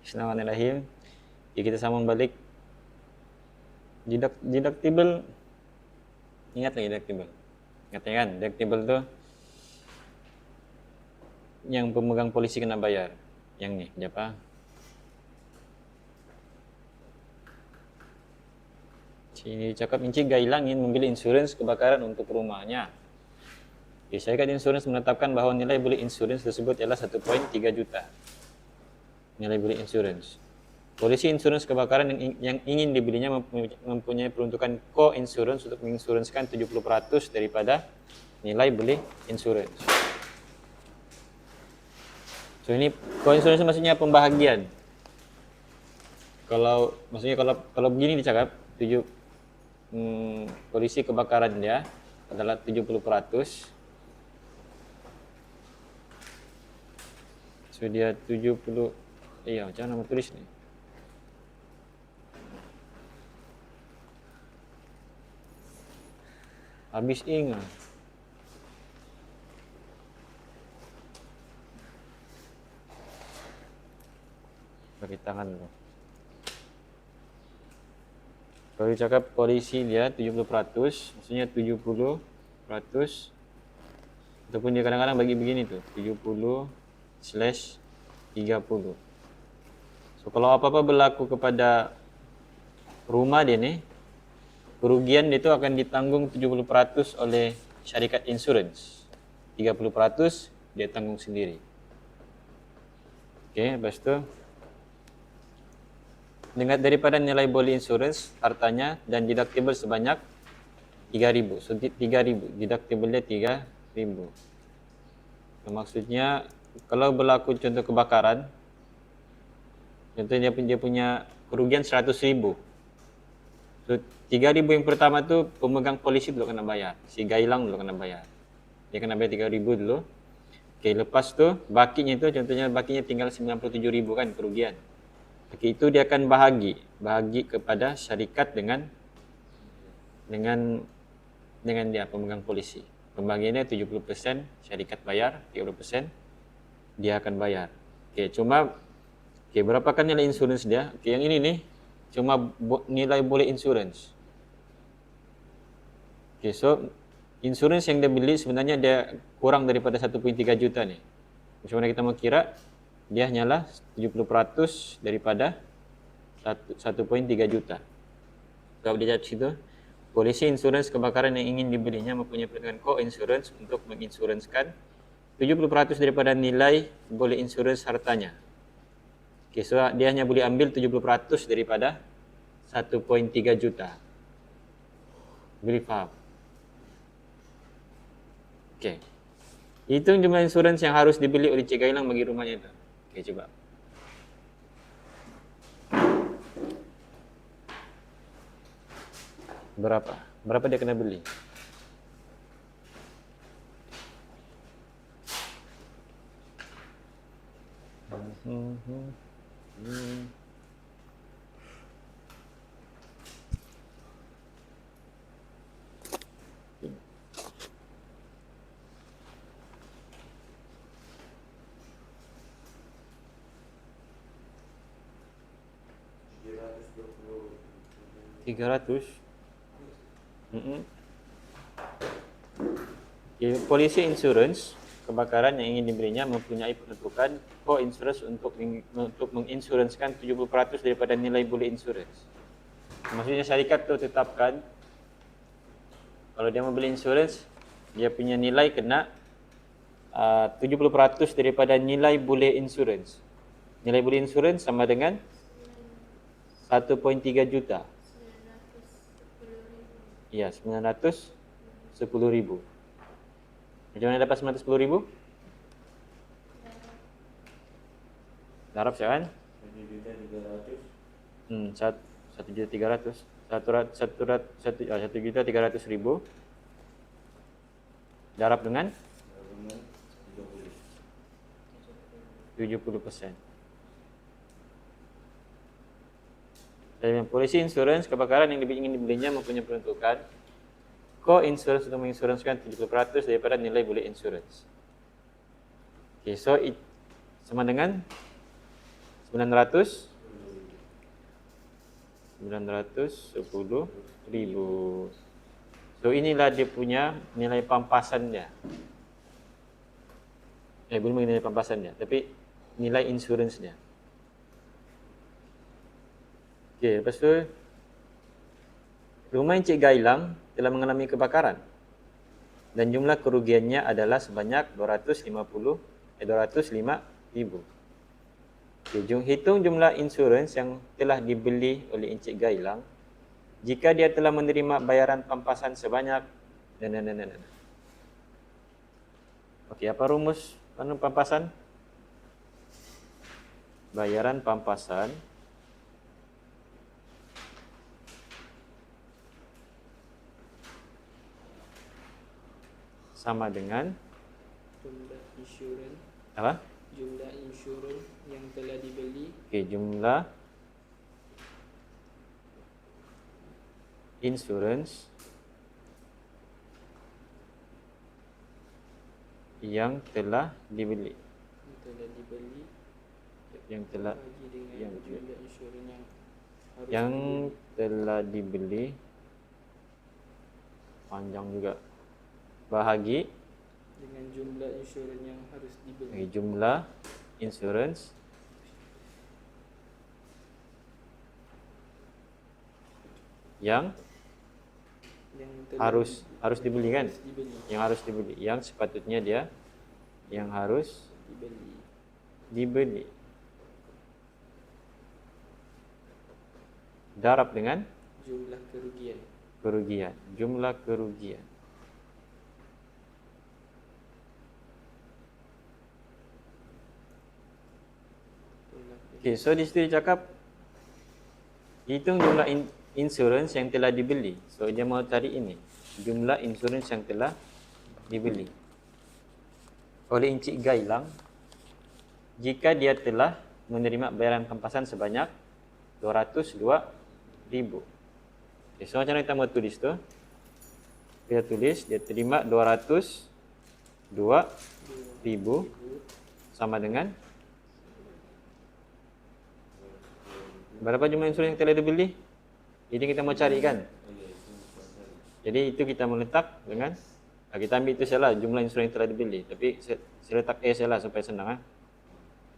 Bismillahirrahmanirrahim. Ya, kita sambung balik. Deductible. Ingat lagi deductible. Ingatnya kan, deductible tuh yang pemegang polisi kena bayar. Yang nih, siapa? Sini cakap Inci Gailang ingin membeli insurans kebakaran untuk rumahnya. Syarikat insurans menetapkan bahwa nilai beli insurans tersebut ialah 1,3 juta. Nilai beli insurans. Polisi insurans kebakaran yang ingin dibelinya mempunyai peruntukan co-insurance untuk menginsuransikan 70% daripada nilai beli insurans. So ini co-insurance maksudnya pembahagian. Maksudnya kalau begini dicakap, polisi kebakaran dia adalah 70%. So dia 70, iya macam nama tulis nih. Habis ingat. Pakai tangan dulu. Kalau dicakap polisi dia 70%, maksudnya 70%, ataupun dia kadang-kadang bagi begini tuh, 70/30. So kalau apa-apa berlaku kepada rumah dia nih, kerugian itu akan ditanggung 70% oleh syarikat insurans. 30% dia tanggung sendiri. Oke, lepas itu dengan daripada nilai boli insurans hartanya dan deductible sebanyak 3.000. So 3.000, deductible-nya 3.000. So, maksudnya kalau berlaku contoh kebakaran, contohnya dia punya kerugian 100.000. So 3.000 yang pertama tu pemegang polisi dulu kena bayar. Si Gailang dulu kena bayar. Dia kena bayar 3.000 dulu. Okey, lepas tu bakinya tu contohnya bakinya tinggal 97.000 kan kerugian. Okey, itu dia akan bahagi kepada syarikat dengan dia pemegang polisi. Pembagiannya 70% syarikat bayar, 30% dia akan bayar. Okey, berapa kan nilai insurans dia? Okey, yang ini nih cuma nilai boleh insurans. Okey, so insurans yang dia beli sebenarnya dia kurang daripada 1,3 juta nih. Macam mana kita mau kira? Dia hanyalah 70% daripada 1,3 juta. Kalau dia jawab situ, polisi insurans kebakaran yang ingin dibelinya mempunyai peruntukan co-insurance untuk menginsuranskan 70% daripada nilai boleh insurans hartanya. Okay, so dia hanya boleh ambil 70% daripada 1,3 juta. Boleh faham? Okay. Itu jumlah insurans yang harus dibeli oleh Cik Gailang bagi rumahnya itu. Okay, coba. Berapa? Berapa dia kena beli? $300. Polisi insurans kebakaran yang ingin dibelinya mempunyai peruntukan co-insurance untuk menginsuranskan 70% daripada nilai boleh insurans. Maksudnya syarikat tu tetapkan kalau dia membeli insurans, dia punya nilai kena 70% daripada nilai boleh insurans. Nilai boleh insurans sama dengan 1,3 juta. Ya, 910.000. Macam mana dapat 910.000? Darab saya kan? 1.300.000. 1.300.000 darab dengan 70%. Dan polisi insurans kebakaran yang ingin dibelinya mempunyai peruntukan co-insurance untuk menginsuransikan 70% daripada nilai boleh insurans. Okay, so sama dengan 910.000. So inilah dia punya nilai pampasan dia. Belum nilai pampasan dia, tapi nilai insurans dia. Okey, lepas tu rumah Encik Gailang telah mengalami kebakaran dan jumlah kerugiannya adalah sebanyak 205,000. Okay, hitung jumlah insurans yang telah dibeli oleh Encik Gailang jika dia telah menerima bayaran pampasan sebanyak Okey, apa rumus pampasan? Bayaran pampasan sama dengan jumlah insurans. apa? Jumlah insurans yang telah dibeli. Okey, jumlah insurans yang telah dibeli. Yang telah jumlah insurans yang telah dibeli, panjang juga, bahagi dengan jumlah insurans yang harus dibeli. Okay, jumlah insurans yang harus dibeli kan? Yang harus dibeli, yang sepatutnya dia yang harus dibeli. Darab dengan jumlah jumlah kerugian. Okay, so di situ dia cakap hitung jumlah insurans yang telah dibeli. So dia mau cari ini, jumlah insurans yang telah dibeli oleh Encik Gailang jika dia telah menerima bayaran pampasan sebanyak 202,000. Okay, so macam mana kita mau tulis tu? Kita tulis dia terima 202,000 sama dengan berapa jumlah insurans yang telah dibeli? Ini kita mau cari kan? Jadi itu kita meletak dengan kita ambil itu salah jumlah insurans yang telah dibeli, tapi saya letak A salah supaya senang. A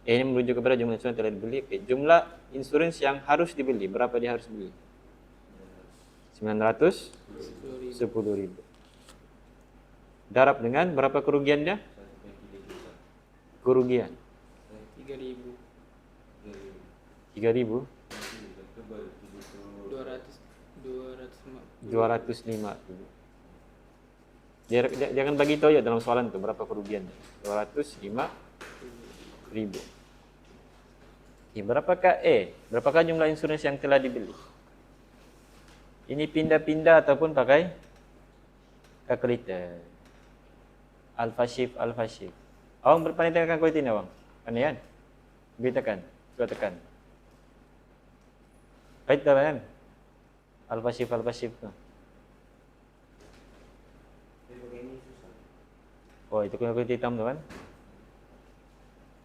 ini merujuk kepada jumlah insurans yang telah dibeli. Okay. Jumlah insurans yang harus dibeli, berapa dia harus beli? 910.000. Darab dengan berapa kerugian dia? Kerugian 3.000. 205. Dia akan bagi tahu ya dalam soalan tu berapa kerugian. 205.000. Okay, berapakah berapakah jumlah insurans yang telah dibeli? Ini pindah-pindah ataupun pakai kalkulator. Alpha shift. Awang pandai tekan kalkulator ni awang? Pandai kan? Boleh tekan. Cuba tekan. Baik tak kan? Alpha shift tu. Oh, itu kalkulator hitam tu kan?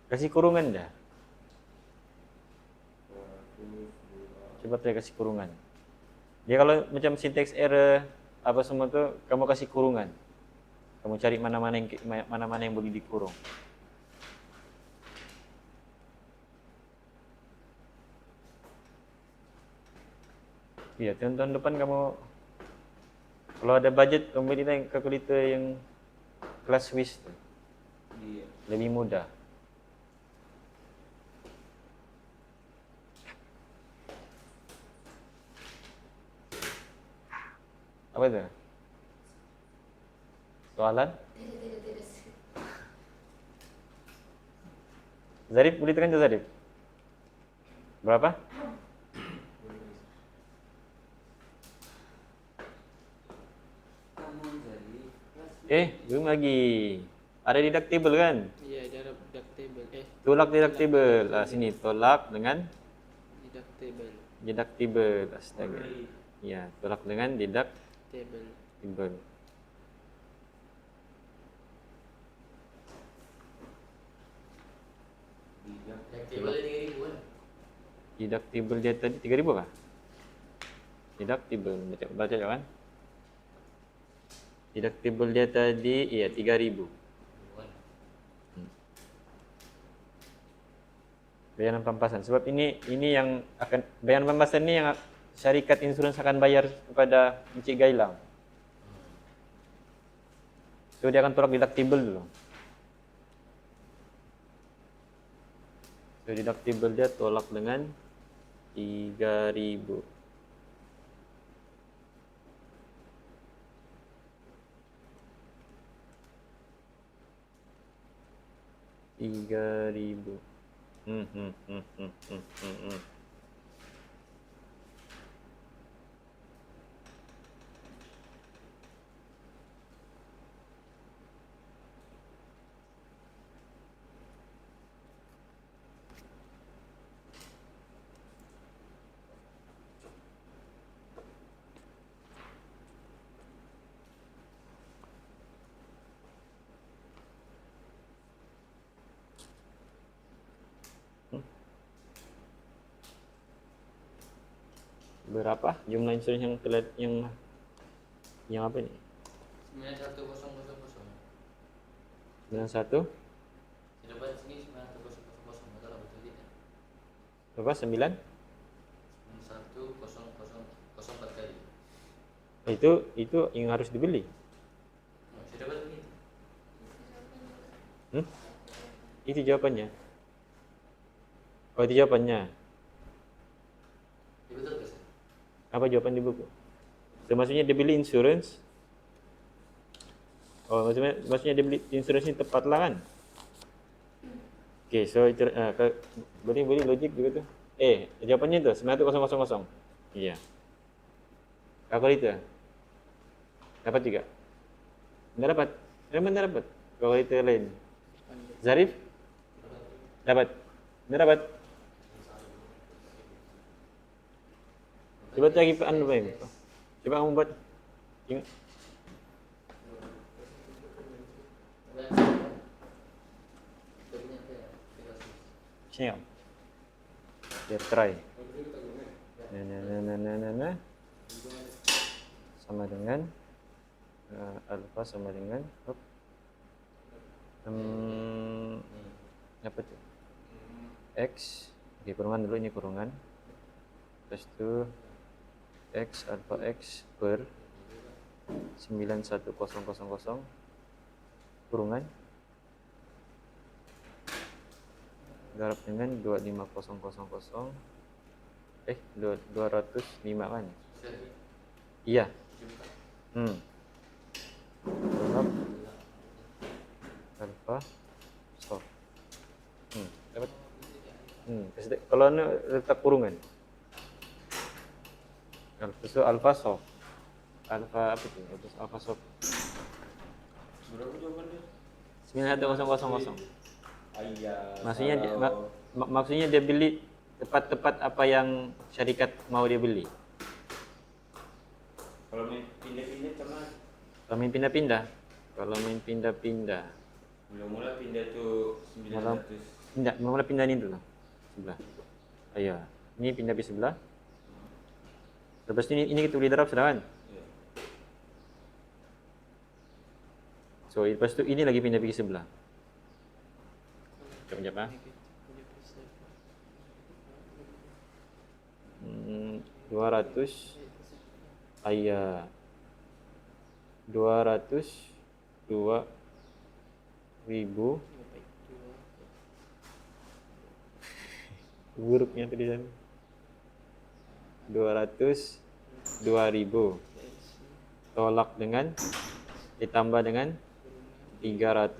Kasih kurungan dah. Coba try kasih kurungan. Dia kalau macam syntax error apa semua tu, kamu kasih kurungan. Kamu cari mana-mana yang boleh dikurung. Ya, tahun depan kamu kalau ada budget, kamu beli kalkulator yang kelas Swiss tu. Lebih mudah. Apa itu? Soalan? Zarif, boleh tekan je Zarif. Berapa? Belum lagi. Ada deductible kan? Ya, ada deductible. Tolak deductible. Sini tolak dengan deductible. Astaga. Ya, tolak dengan deductible. Deductible 3.000 kan? Deductible dia tadi 3.000 kah? Deductible baca kan? Deductible dia tadi iya 3.000. Bayaran pampasan. Sebab ini yang akan bayaran pampasan ini yang syarikat insurans akan bayar kepada Encik Gailang. So dia akan tolak deductible dulu. So deductible dia tolak dengan 3.000. Berapa jumlah insurans yang telah yang apa ini? 91000. 91 Dapat sini 91000, betul betul tidak? berapa? 9? 91004 kali. Itu yang harus dibeli. Saya dapat begitu. Itu jawabannya. Oh, itu jawabannya. Ya, betul ke, Sir? Apa jawaban di buku? So, maksudnya dia beli insurance. Oh, maksudnya dia beli insurance ini tepat lah kan? Oke, so itu boleh logik juga tuh. Jawabannya itu 91000. Iya. Kalkulator. Dapat juga. Tidak dapat. Memang tidak dapat. Kalkulator lain. Zarif? Dapat. Tidak dapat. Coba lagi anu Bang. Coba kamu buat. Ingat. Siap. Dia try. Nah. Sama dengan alfa sama dengan apa tuh? X. Oke, kurungan dulu, ini kurungan. Terus itu X alfa X per 91000 kurungan garap dengan 25000 205 kan? Iya. Garap alfa soft. Dapat. Kalau ini letak kurungan. Alfa soft. Alfa apa itu? Alfa soft. Berapa jawabannya? 91000. Iya. Maksudnya dia beli tepat apa yang syarikat mau dia beli. Kalau main pindah-pindah sama. Kalau main pindah-pindah. Mula-mula pindah tuh 900. Mula pindah ini dulu. Sebelah. Ayo. Ini pindah di sebelah. Lepas ini kita beli darab sudah kan? Iya. So, lepas itu ini lagi pindah pergi sebelah. Coba. 200 ayah 202.000 hurufnya tadi sana 202.000 tolak dengan ditambah dengan 300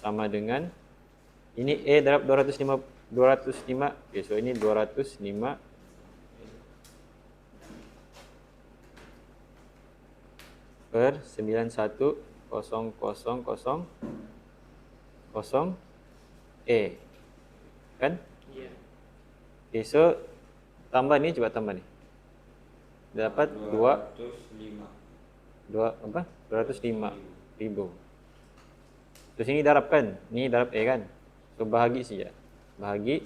sama dengan ini darab 205 oke, so ini 205 per 91000 kan? Iya. Oke, so tambah nih, coba tambah nih. Dapat 205.000. Terus ini darab kan? Ini darab kan? So bahagi saja. bahagi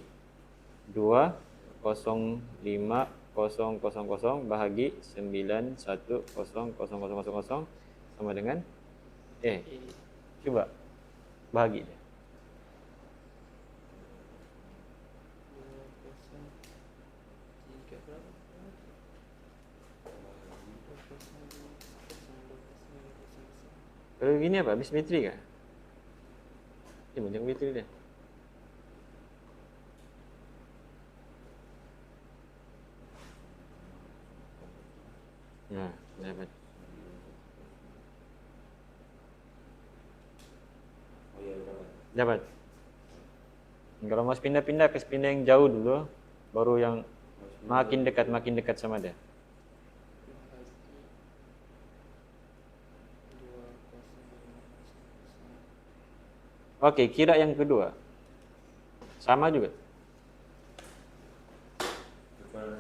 205,000 bahagi 91,000,000 sama dengan coba bahagi dia. 203 berapa? Kalau gini apa? Habis bateri kah? Banyak bateri dia. Nah, dapat. Dapat. Kalau mau pindah-pindah ke pindah yang jauh dulu, baru yang makin dekat sama dia. Oke, kira yang kedua. Sama juga.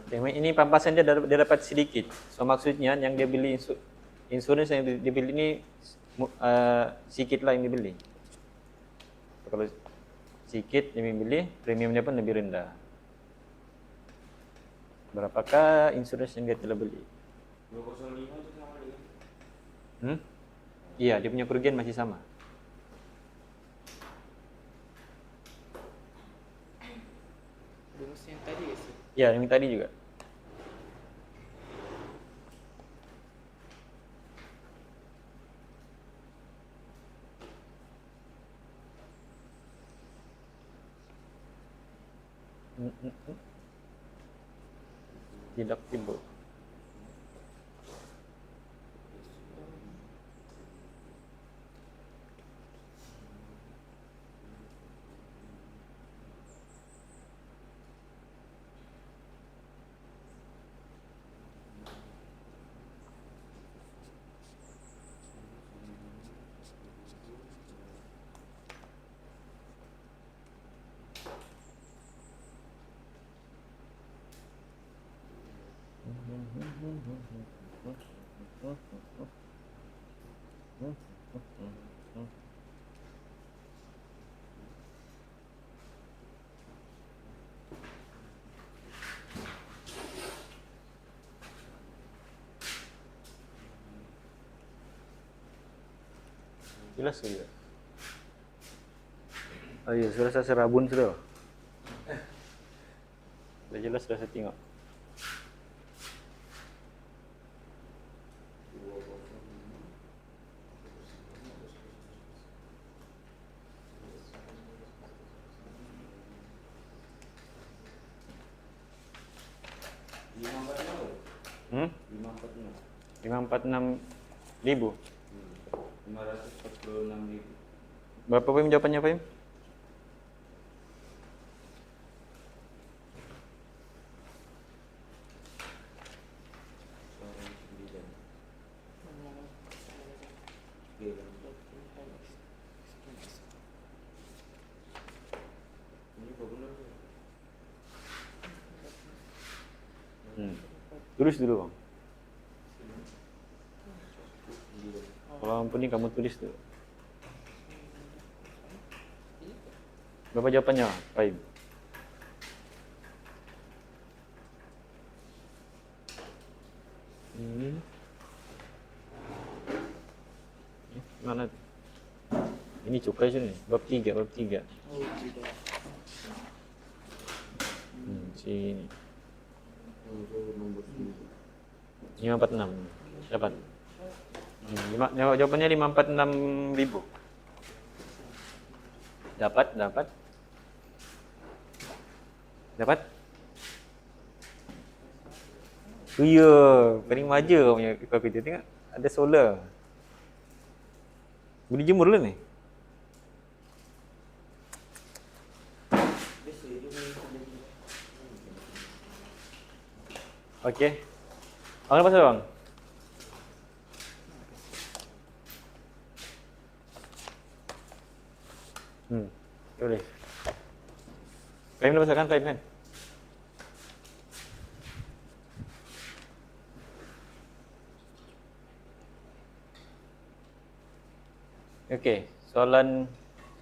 Ini pampasan dia dapat sedikit. So maksudnya yang dia beli insurans yang dibeli ini sedikit lah yang dibeli. Kalau sedikit yang dibeli, premiumnya pun lebih rendah. Berapakah insurans yang dia telah beli? 205 itu sama dengan? Iya, dia punya kerugian masih sama. Rumus yang tadi ya sih? Iya, yang tadi juga. Deductible. Jelas juga. Oh iya, sudah saya serabun sudah. Sudah jelas, sudah saya tengok. Hmm? 546 ribu. 546 ribu. Berapa Pim jawabannya Pim? Tulis dulu Bang. Kalau ampun ini kamu tulis dulu. Berapa jawabannya Pim? Mana? Ini cukai sini. Bab 3. Oh tidak. Sini. 546. Dapat. Jawabannya 546 ribu. Dapat. Iya, paling maju punya kopi tu. Tengok, ada solar. Boleh jemur lah ni. Okey. Apa pasal bang? Boleh. Fahim dah pasal kan? Fahim kan? Okey, soalan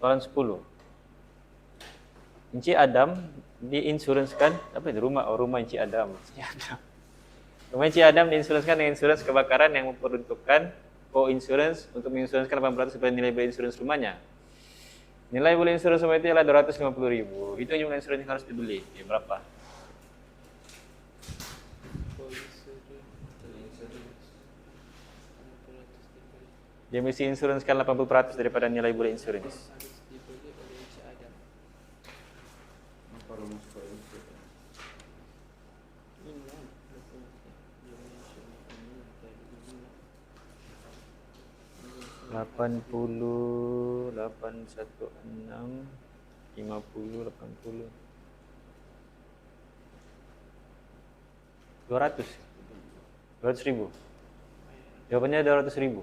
10. Encik Adam diinsuransikan apa itu rumah Encik Adam. Encik Adam. Rumah Encik Adam diinsuransikan dengan insurans kebakaran yang memperuntukkan co-insurance untuk menginsuransikan 8% daripada nilai beli insurans rumahnya. Nilai beli insurans rumah itu adalah 250.000. Itu jumlah insurans yang harus dibeli. Ya, berapa? Dia mesti insuransikan 80% daripada nilai beli insurans. Harus dibeli oleh Encik Adam. Apa rumus kau itu? Inilah Lapan puluh, 816, 50, 80, 200.000. Jawabannya 200.000. 200.000.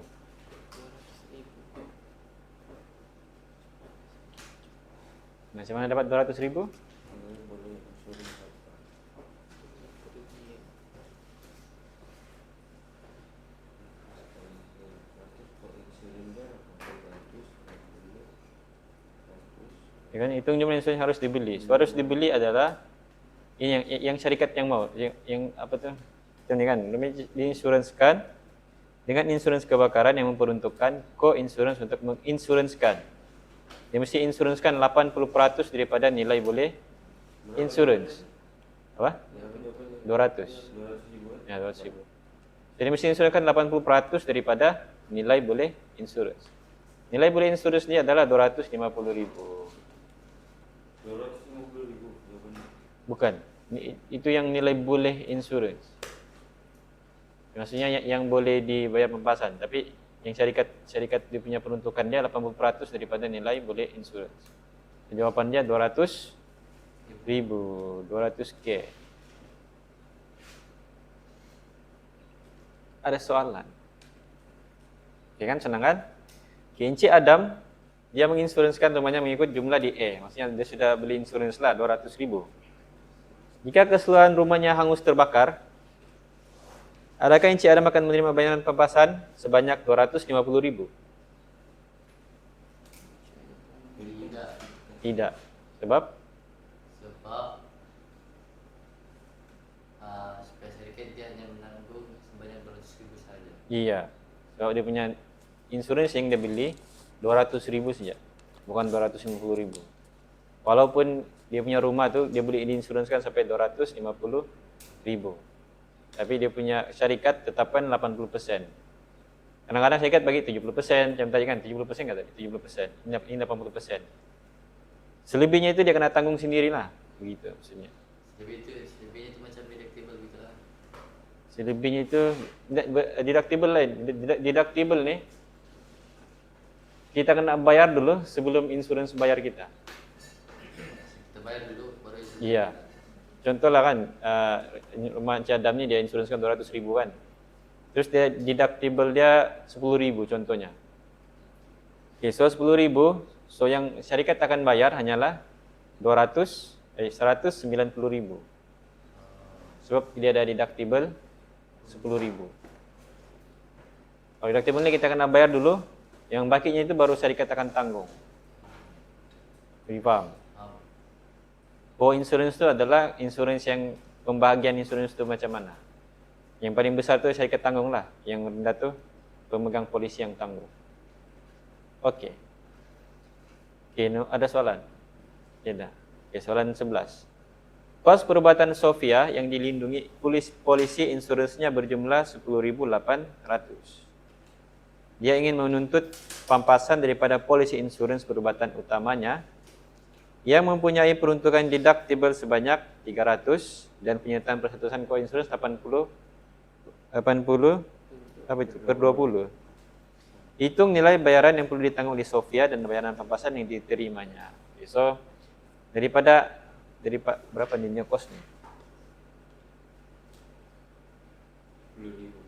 Macam mana dapat 200.000? Boleh insurans apa? Ya kan, hitung jumlah insurans yang harus dibeli. So, harus dibeli adalah ini yang syarikat yang mau, yang apa tuh? Itu ni kan, diinsuransikan dengan insurans kebakaran yang memperuntukkan co-insurance untuk menginsuransikan. Dia mesti insuransikan 80% daripada nilai boleh insurans. Apa? 200. 200.000. Ya, 200.000. Jadi mesti insuransikan 80% daripada nilai boleh insurans. Nilai boleh insurans ni adalah 250.000. 250.000 jawabannya. Bukan. Itu yang nilai boleh insurans. Maksudnya yang boleh dibayar pempasan, tapi yang syarikat dia punya peruntukan dia 80% daripada nilai boleh insurans. Jawapan dia 200.000, 200K. Ada soalan? Oke kan, senang kan? Oke, Encik Adam dia menginsuransikan rumahnya mengikut jumlah di E. Maksudnya dia sudah beli insurans lah 200.000. Jika keseluruhan rumahnya hangus terbakar, adakah Encik Adam akan menerima bayaran pempasan sebanyak 250.000? Tidak. Tidak. Sebab? Sebab supaya syarikat dia hanya menanggung sebanyak 200.000 saja. Iya. Sebab dia punya insurans yang dia beli 200.000 saja, bukan 250.000. Walaupun dia punya rumah tu dia boleh diinsuransikan sampai 250.000. Tapi dia punya syarikat tetapkan 80%. Kadang-kadang syarikat bagi 70%, macam tadi kan 70% kan tadi, 70%. Ini 80%. Selebihnya itu dia kena tanggung sendirilah. Begitu maksudnya. Selebihnya itu macam deductible gitu lah. Selebihnya itu deductible lain. Deductible ni kita kena bayar dulu sebelum insurans bayar kita. Kita bayar dulu baru itu. Iya. Contohlah kan, rumah Encik Adam ni dia insuransikan 200.000 kan. Terus dia deductible dia 10.000 contohnya. Okay, so 10.000, so yang syarikat akan bayar hanyalah 190.000. Sebab dia ada deductible 10.000. Kalau deductible ni kita kena bayar dulu, yang bakinya itu baru syarikat akan tanggung. Faham? Co-insurance itu adalah insurans yang pembahagian insurans itu macam mana. Yang paling besar tu syarikat tanggung lah. Yang rendah tu pemegang polisi yang tanggung. Okey. Okey, ada soalan? Tidak. Okey, soalan 11. Kos perubatan Sofia yang dilindungi polisi insuransnya berjumlah 10.800. Dia ingin menuntut pampasan daripada polisi insurans perubatan utamanya yang mempunyai peruntukan deductible sebanyak 300 dan penyertaan persatuan co-insurance 80 apa itu per 20. Hitung nilai bayaran yang perlu ditanggung oleh Sofia dan bayaran pampasan yang diterimanya. Okay, so daripada berapa nilai kos ni? 10.000.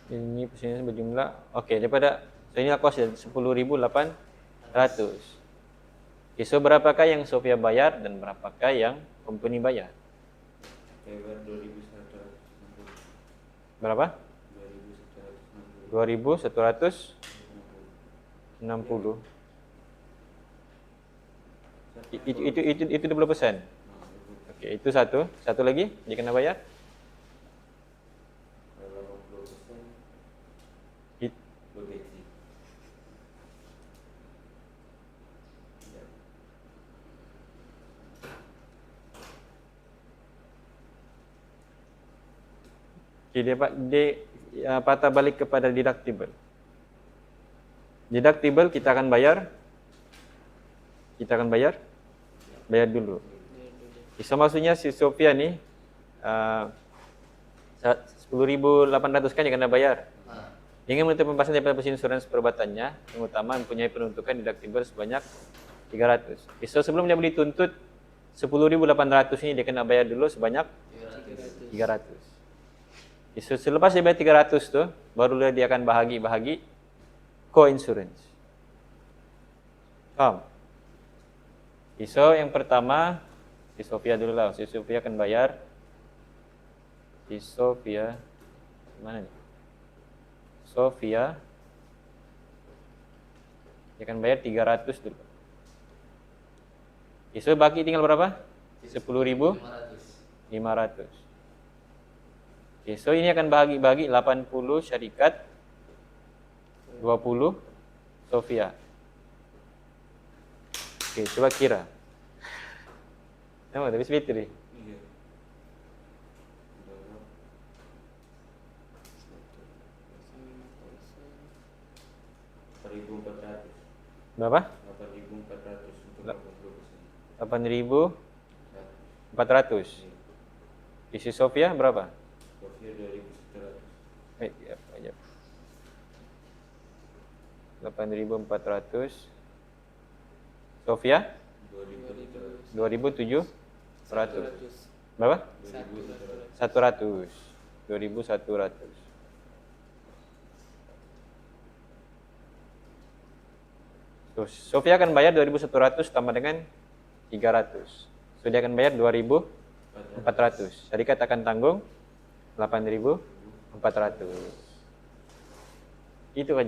Ini persenjataan berjumlah, okey, daripada, so ini kos 10.800. Okay, so berapakah yang Sofia bayar dan berapakah yang company bayar? Bayar 2.160. Berapa? 2.160. 2.160. Itu 20%. Okey, itu satu. Satu lagi dia kena bayar. Kalau 80% It, bergaji. Ya. okay, dia patah balik kepada deductible. Deductible kita akan bayar. Bayar dulu. So maksudnya si Sofia ni 10.800 kan dia kena bayar. Dengan menutup pembahasan daripada polisi insurans perobatannya, yang utama mempunyai penuntukan deductible sebanyak 300. So sebelum dia boleh tuntut 10.800 ini dia kena bayar dulu sebanyak 300. So selepas dia bayar 300 tu, barulah dia akan bahagi co-insurance. Faham? So yang pertama si Sofia dulu lah. Si Sofia akan bayar. Si Sofia mana ni? Sofia dia akan bayar 300 dulu. So baki tinggal berapa? 10.500. So ini akan bahagi 80 syarikat, 20 Sofia. Coba kira. Nama tapi sebetul ni. Iya. Berapa? 8.400. Berapa? 8.400 untuk 80%. 8.400. Isi Sofia berapa? Sofia 2.100. Sekejap. 8.400. Sofia 2.700. Berapa? 100. 2.100. So, Sofia akan bayar 2.100 tambah dengan 300. So dia akan bayar 2.400. Syarikat akan tanggung 8.400. Itulah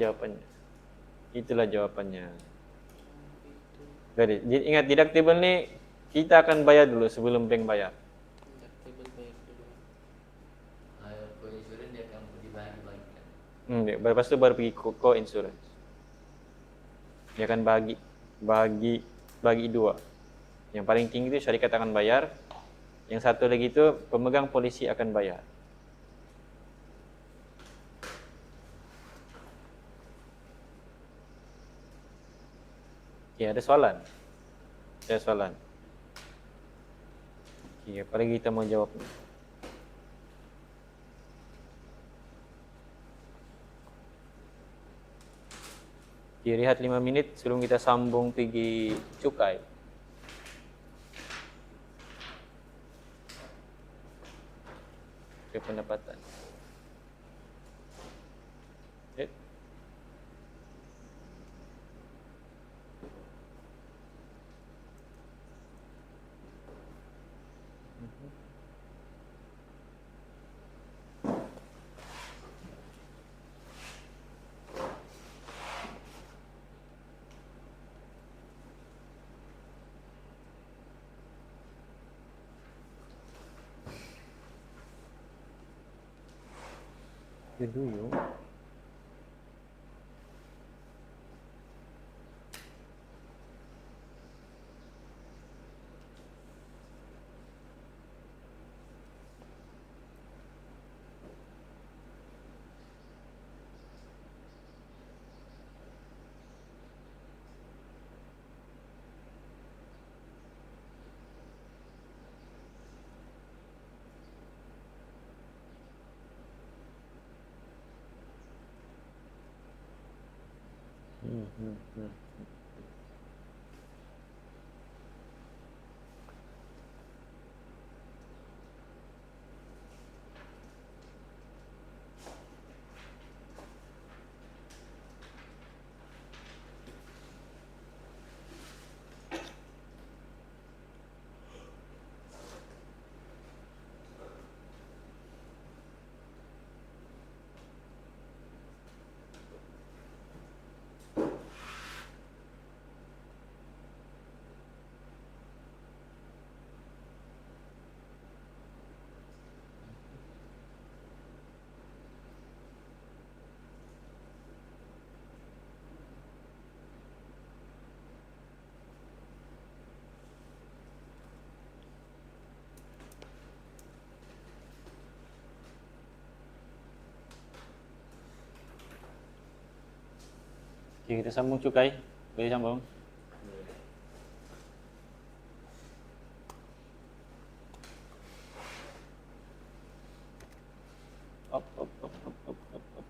jawapannya. Jadi ingat deductible ni kita akan bayar dulu sebelum bank bayar. Kalau co-insurance dia akan dibagi-bagikan. Lepas tu baru pergi co-insurance. Dia akan bagi dua. Yang paling tinggi itu syarikat akan bayar. Yang satu lagi itu pemegang polisi akan bayar. Okay, ada soalan? Okay, apa lagi kita mau jawab? Okay, rehat 5 minit sebelum kita sambung pergi cukai. Pendapatan. Do you? Oke, kita sambung cukai. Boleh sambung? Boleh. Op, op, op, op, op, op, op.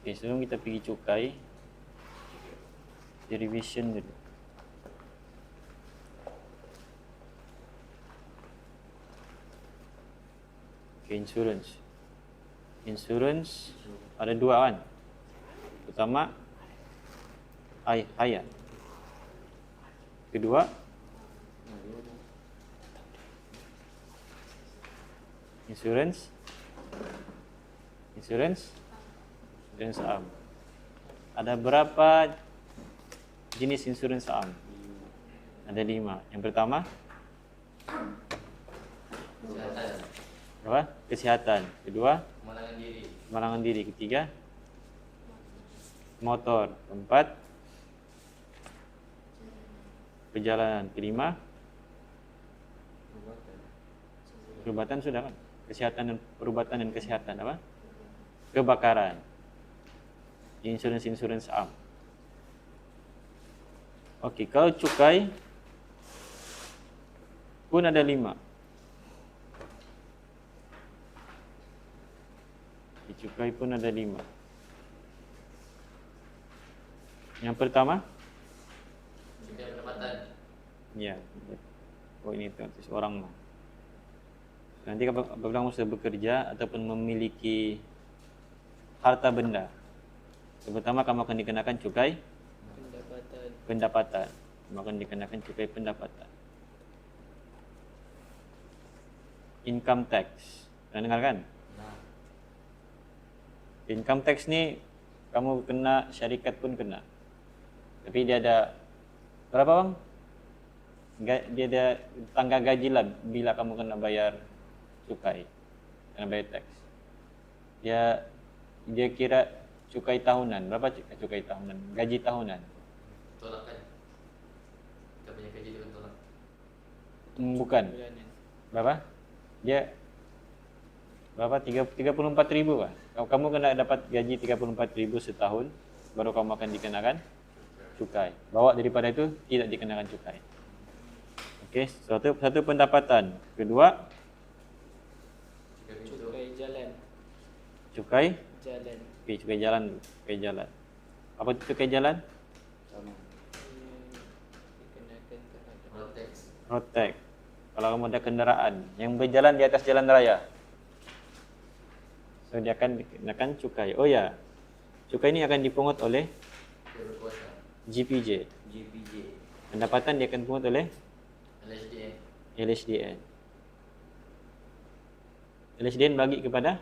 Oke, sebelum kita pergi cukai, di revision dulu. Oke, insurance. Insurance ada dua kan? Pertama, haya. Kedua, insurance saham. Ada berapa jenis insurans saham? Ada 5. Yang pertama, Kesehatan. apa? Kesehatan. Kedua, Kemalangan diri. kemalangan diri. Ketiga, motor. Keempat, perjalanan. Kelima, perubatan sudah kan? Kesehatan dan perubatan dan kesehatan apa? Kebakaran. Insurans saham. Okey, kalau cukai pun ada 5. Cukai pun ada 5. Yang pertama, Cukai pendapatan. ya. Oh, ini tuh seorang. Nanti apabila kamu sudah bekerja ataupun memiliki harta benda, pertama kamu akan dikenakan cukai pendapatan. Kamu akan dikenakan cukai pendapatan. Income tax. Pernah dengar kan? Nah, Income tax ni kamu kena, syarikat pun kena. Tapi dia ada berapa bang? Dia ada tangga gaji lah bila kamu kena bayar cukai, kena bayar tax. Dia kira cukai tahunan. Berapa cukai tahunan? Gaji tahunan. tolak kan? Kita punya gaji dia tolak. Bukan. Berapa? Dia berapa? 34.000 kan? Kamu kena dapat gaji 34.000 setahun, baru kamu akan dikenakan cukai. Bawa daripada itu tidak dikenakan cukai. Okey, satu pendapatan. Kedua, Cukai pintu. Cukai jalan. cukai. Jalan. Okey, cukai jalan. Cukai jalan. Apa itu cukai jalan? Sama. Dikenakan terhadap Road tax. Road tax. Kalau kamu ada kenderaan yang berjalan di atas jalan raya, so dia akan dikenakan cukai. Oh ya, cukai ini akan dipungut oleh Dia berkuasa. GPJ. GPJ. Pendapatan dia akan dipungut oleh LSDN. LHDN. LHDN bagi kepada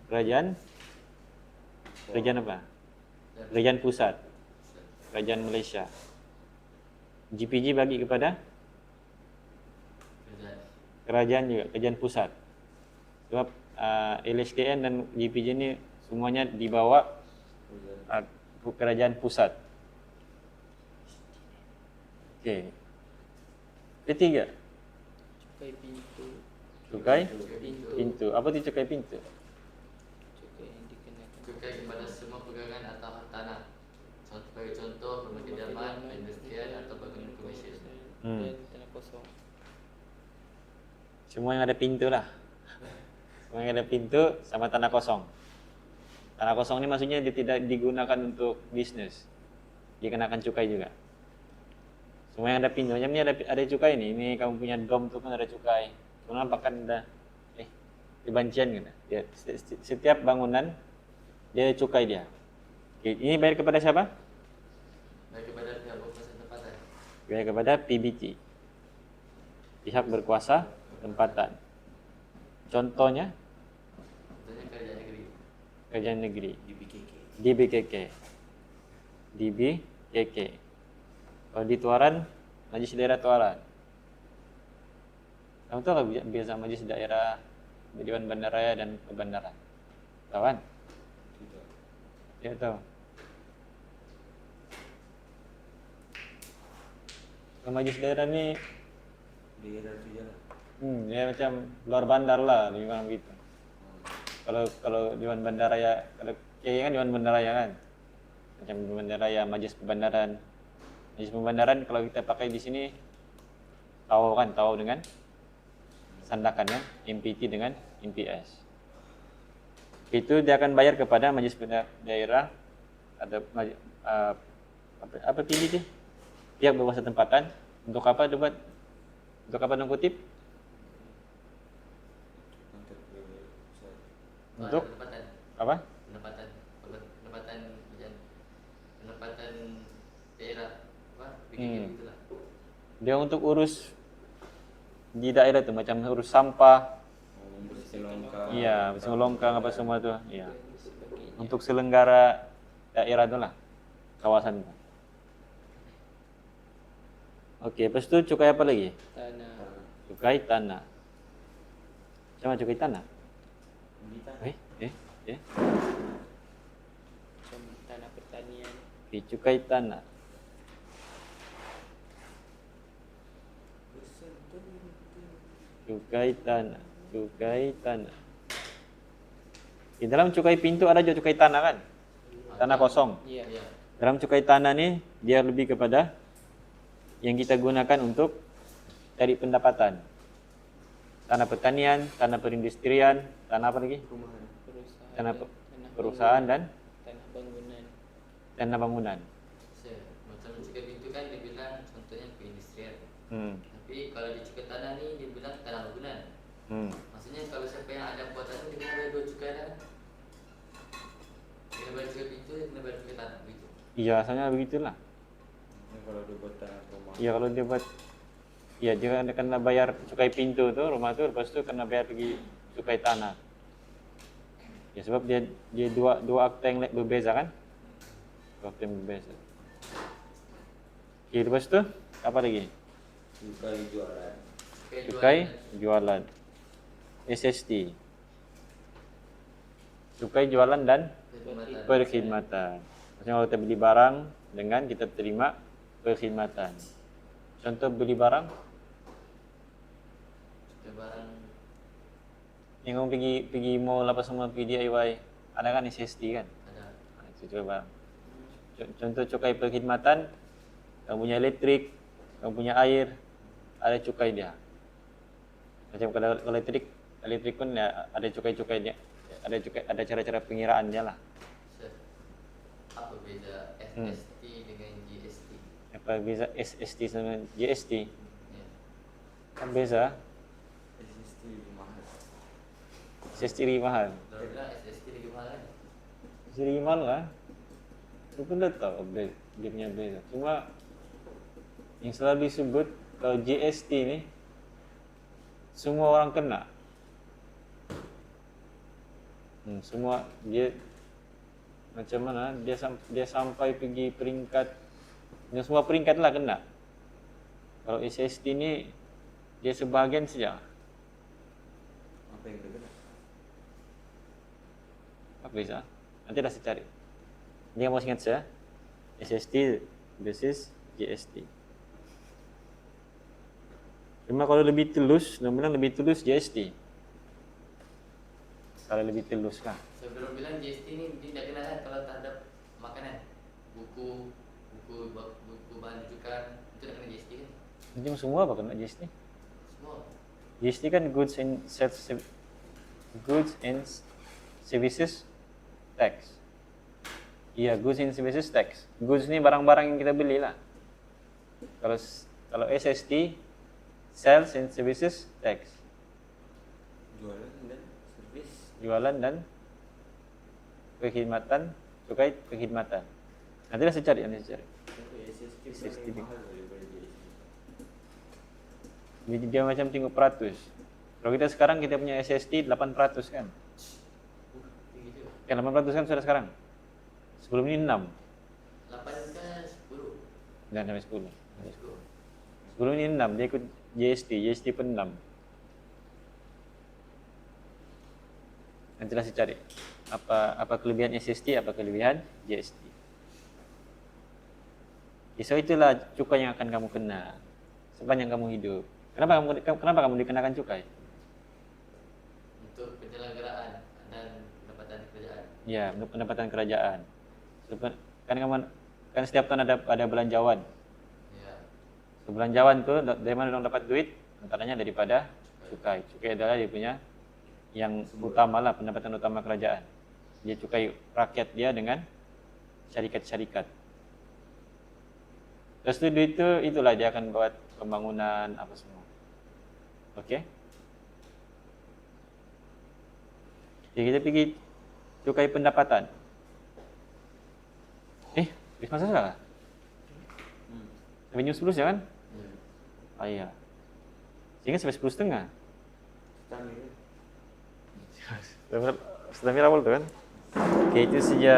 Kerajaan. kerajaan apa? Kerajaan pusat, kerajaan Malaysia. GPJ bagi kepada Kerjaan. kerajaan juga, kerajaan pusat. Sebab LHDN dan GPJ ni semuanya dibawa kerajaan pusat. Okey. Ketiga, cukai pintu. cukai Pintu. pintu. Apa tu cukai pintu? Cukai yang dikenakan Cukai kepada semua pegangan atau tanah. Sebagai contoh, rumah kediaman, perindustrian atau bangunan komersial. dan tanah kosong. Semua yang ada pintu lah. Semua yang ada pintu sama tanah kosong. Tanah kosong ni maksudnya dia tidak digunakan untuk bisnes. Dia kenakan cukai juga. Semua yang ada pintu. Macam ni ada cukai ni. Ini kamu punya dom tu kan ada cukai. Kamu nampak kan ada kebancian kan? Dia, setiap bangunan dia ada cukai dia. Okay, ini bayar kepada siapa? Baik kepada pihak berkuasa tempatan. Bayar kepada PBT. Pihak berkuasa tempatan. Contohnya Contohnya kerajaan negeri. kerajaan negeri. DBKK. DBKK. DBKK. Kalau di Tuaran, Majlis Daerah Tuaran. Kamu tahu tak biasa Majlis Daerah Dewan Bandaraya dan Kebandaran? Tahu kan? Tidak. Ya tahu. Kalau Majlis Daerah ni Daerah tu je lah. Dia macam luar bandar lah, lebih kurang begitu. Kalau Dewan Bandaraya, kalau KK kan Dewan Bandaraya kan, macam Dewan Bandaraya, Majelis Perbandaran. Majelis Perbandaran kalau kita pakai di sini tahu dengan sandakan kan, MPT dengan MPS. Itu dia akan bayar kepada Majelis Daerah, ada apa pilih dia? Pihak berkuasa tempatan. Untuk apa dia buat? Untuk apa dia kutip? Untuk pendapatan. apa? Pendapatan pendapatan daerah apa? Bikin gitu lah. Dia untuk urus di daerah tu macam urus sampah, Membersihkan longkang. iya, bersih longkang apa semua tu, iya. Sebagainya. Untuk selenggara daerah tu lah, kawasan tu. Okey, lepas tu cukai apa lagi? Tanah. Cukai tanah. Macam mana cukai tanah? Beli tanah. Eh. Macam tanah pertanian. Okey, cukai tanah. Cukai tanah. Di dalam cukai pintu ada juga cukai tanah kan? Tanah kosong. Iya. Iya. Dalam cukai tanah ni dia lebih kepada yang kita gunakan untuk cari pendapatan. Tanah pertanian, tanah perindustrian, tanah apa lagi? Perumahan. Perusahaan. Tanah dan perusahaan dan tanah bangunan. tanah bangunan. Macam cukai pintu kan dia bilang contohnya perindustrian. Hmm. Tapi kalau di cukai tanah ni dia bilang tanah bangunan. Hmm. Maksudnya kalau siapa yang ada buat tanah dia kena bayar 2 cukai dah. Dia kena bayar cukai pintu, dia kena bayar cukai tanah begitu. Iya, asalnya begitulah. Kalau dia buat tanah rumah. Ya kalau dia buat, ya dia kena bayar cukai pintu tu, rumah tu, lepas tu kena bayar lagi cukai tanah. Ya sebab dia dua akta yang berbeza kan? Dua akta yang berbeza. Okey, lepas tu apa lagi? Cukai jualan. Cukai jualan. SST. Cukai jualan dan perkhidmatan. Maksudnya kalau kita beli barang dengan kita terima perkhidmatan. Contoh beli barang, Cukai barang yang kamu pergi mall apa semua, pergi DIY, ada kan SST kan? ada. Itu cukai barang. Contoh cukai perkhidmatan, kamu punya elektrik, kamu punya air, ada cukai dia. Macam kalau elektrik pun ya, ada cukai-cukai dia. Ada cara-cara pengiraannya lah. Apa beza SST dengan GST? Apa beza SST sama GST? Ya. Kan beza. SST lebih mahal. SST lebih mahal. Kalau bilang SST lagi mahal kan? SST lebih mahal lah. Aku pun dah tahu dia punya beza. Cuma yang selalu disebut kalau GST ni semua orang kena. Semua dia macam mana dia sampai pergi peringkat, dia semua peringkat lah kena. Kalau SST ni dia sebahagian saja. Apa yang dia kena? Apa bisa? Nanti dah saya cari. Dia mau ingat saya SST versus GST. Cuma kalau lebih telus, namanya lebih telus GST. Kalau lebih telus kan. Sebelum bilang GST ni dia tak kena kan kalau terhadap makanan, buku bahan rujukan itu tak kena GST kan? Nanti semua apa kena GST? Semua. GST kan goods and services tax. Iya, goods and services tax. Goods ni barang-barang yang kita beli lah. Kalau SST, sales and services tax. Jualan dan servis. Jualan dan perkhidmatan, cukai perkhidmatan. Nanti dah saya cari. SST paling mahal daripada GST. Dia macam tengok peratus. Kalau kita sekarang kita punya SST 8% kan? Tinggi juga. Kan 8% kan sudah sekarang. Sebelum ini 6. 8 kan 10. Dan sampai 10. 10. Sebelum ini 6, dia ikut GST pun 6. Nantilah saya cari apa kelebihan SST, apa kelebihan GST. So itulah cukai yang akan kamu kena sepanjang kamu hidup. Kenapa kamu dikenakan cukai? Untuk penyelenggaraan dan pendapatan kerajaan. Ya, untuk pendapatan kerajaan. Kan setiap tahun ada belanjawan. Ya. Belanjawan tuh dari mana dong dapat duit? Antaranya daripada cukai. Cukai adalah dia punya yang utama lah, pendapatan utama kerajaan. Dia cukai rakyat dia dengan syarikat-syarikat. Terus itu duit itulah dia akan buat pembangunan apa semua. Okey? Jadi kita pergi cukai pendapatan. Habis masa sudah lah? Sampai jam 10 ya kan? Ah iya. Sehingga sampai 10:30. Setengah. Setengah awal tu kan? Okey, itu saja